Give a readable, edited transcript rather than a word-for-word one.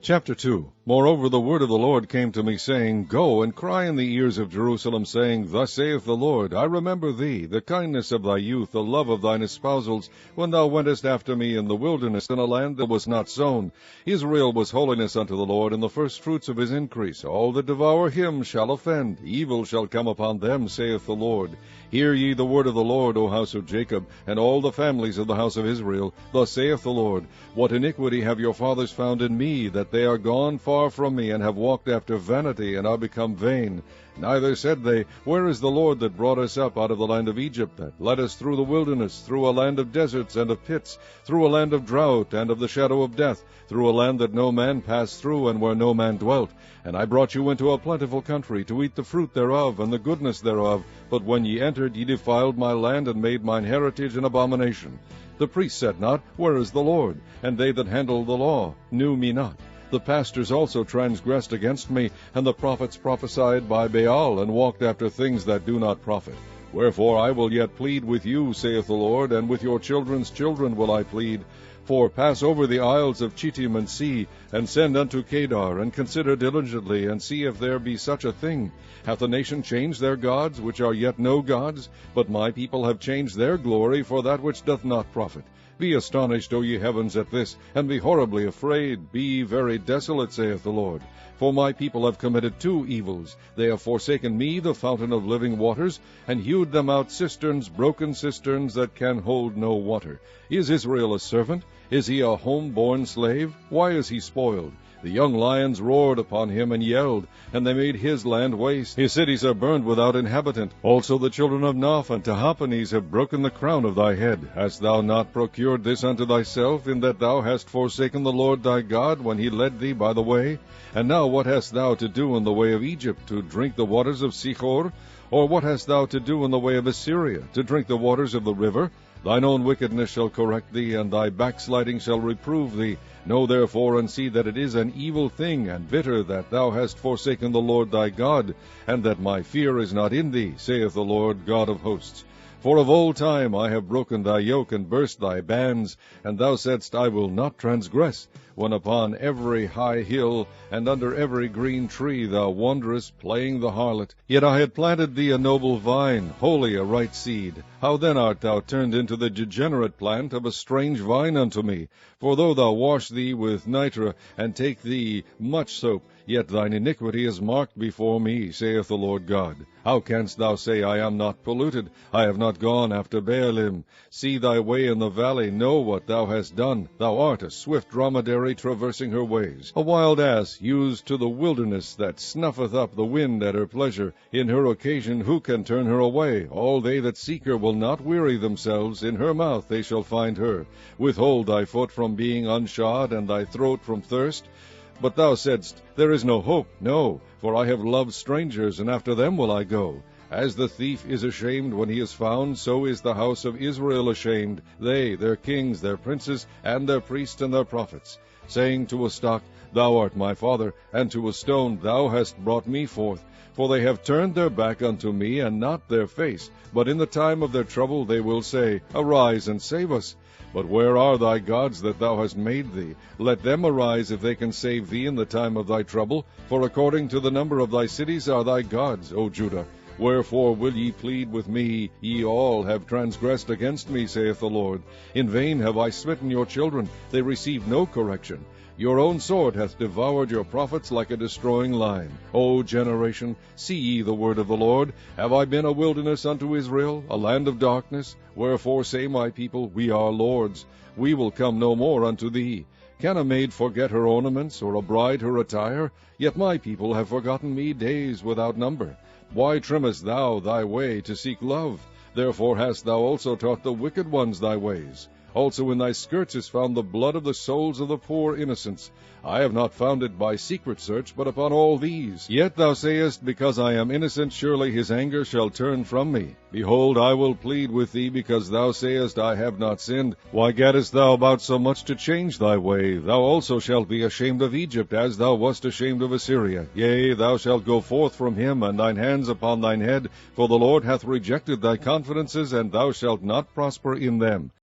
Chapter 2. Moreover, the word of the Lord came to me, saying, Go and cry in the ears of Jerusalem, saying, Thus saith the Lord, I remember thee, the kindness of thy youth, the love of thine espousals, when thou wentest after me in the wilderness, in a land that was not sown. Israel was holiness unto the Lord, and the firstfruits of his increase. All that devour him shall offend. Evil shall come upon them, saith the Lord. Hear ye the word of the Lord, O house of Jacob, and all the families of the house of Israel. Thus saith the Lord, What iniquity have your fathers found in me, that they are gone far from me, and have walked after vanity, and are become vain? Neither said they, Where is the Lord that brought us up out of the land of Egypt, that led us through the wilderness, through a land of deserts and of pits, through a land of drought and of the shadow of death, through a land that no man passed through, and where no man dwelt? And I brought you into a plentiful country, to eat the fruit thereof, and the goodness thereof. But when ye entered, ye defiled my land, and made mine heritage an abomination. The priests said not, Where is the Lord? And they that handle the law knew me not. The pastors also transgressed against me, and the prophets prophesied by Baal, and walked after things that do not profit. Wherefore I will yet plead with you, saith the Lord, and with your children's children will I plead. For pass over the isles of Chittim, and see, and send unto Kedar, and consider diligently, and see if there be such a thing. Hath a nation changed their gods, which are yet no gods? But my people have changed their glory for that which doth not profit. Be astonished, O ye heavens, at this, and be horribly afraid. Be ye very desolate, saith the Lord. For my people have committed two evils. They have forsaken me, the fountain of living waters, and hewed them out cisterns, broken cisterns, that can hold no water. Is Israel a servant? Is he a home-born slave? Why is he spoiled? The young lions roared upon him and yelled, and they made his land waste. His cities are burned without inhabitant. Also the children of Noph and Tahpanhes have broken the crown of thy head. Hast thou not procured this unto thyself, in that thou hast forsaken the Lord thy God, when he led thee by the way? And now what hast thou to do in the way of Egypt, to drink the waters of Sichor? Or what hast thou to do in the way of Assyria, to drink the waters of the river? Thine own wickedness shall correct thee, and thy backsliding shall reprove thee. Know therefore and see that it is an evil thing and bitter that thou hast forsaken the Lord thy God, and that my fear is not in thee, saith the Lord God of hosts. For of old time I have broken thy yoke and burst thy bands, and thou saidst, I will not transgress, when upon every high hill and under every green tree thou wanderest, playing the harlot. Yet I had planted thee a noble vine, wholly a right seed. How then art thou turned into the degenerate plant of a strange vine unto me? For though thou wash thee with nitre, and take thee much soap, yet thine iniquity is marked before me, saith the Lord God. How canst thou say, I am not polluted? I have not gone after Baalim. See thy way in the valley, know what thou hast done. Thou art a swift dromedary traversing her ways, a wild ass used to the wilderness, that snuffeth up the wind at her pleasure. In her occasion who can turn her away? All they that seek her will not weary themselves. In her mouth they shall find her. Withhold thy foot from being unshod, and thy throat from thirst. But thou saidst, There is no hope. No, for I have loved strangers, and after them will I go. As the thief is ashamed when he is found, so is the house of Israel ashamed, they, their kings, their princes, and their priests and their prophets, saying to a stock, Thou art my father, and to a stone, Thou hast brought me forth. For they have turned their back unto me, and not their face. But in the time of their trouble they will say, Arise and save us. But where are thy gods that thou hast made thee? Let them arise if they can save thee in the time of thy trouble. For according to the number of thy cities are thy gods, O Judah. Wherefore will ye plead with me? Ye all have transgressed against me, saith the Lord. In vain have I smitten your children. They receive no correction. Your own sword hath devoured your prophets like a destroying lion. O generation, see ye the word of the Lord. Have I been a wilderness unto Israel, a land of darkness? Wherefore say my people, We are lords. We will come no more unto thee. Can a maid forget her ornaments, or a bride her attire? Yet my people have forgotten me days without number. Why trimmest thou thy way to seek love? Therefore hast thou also taught the wicked ones thy ways. Also in thy skirts is found the blood of the souls of the poor innocents. I have not found it by secret search, but upon all these. Yet thou sayest, Because I am innocent, surely his anger shall turn from me. Behold, I will plead with thee, because thou sayest, I have not sinned. Why gaddest thou about so much to change thy way? Thou also shalt be ashamed of Egypt, as thou wast ashamed of Assyria. Yea, thou shalt go forth from him, and thine hands upon thine head. For the Lord hath rejected thy confidences, and thou shalt not prosper in them.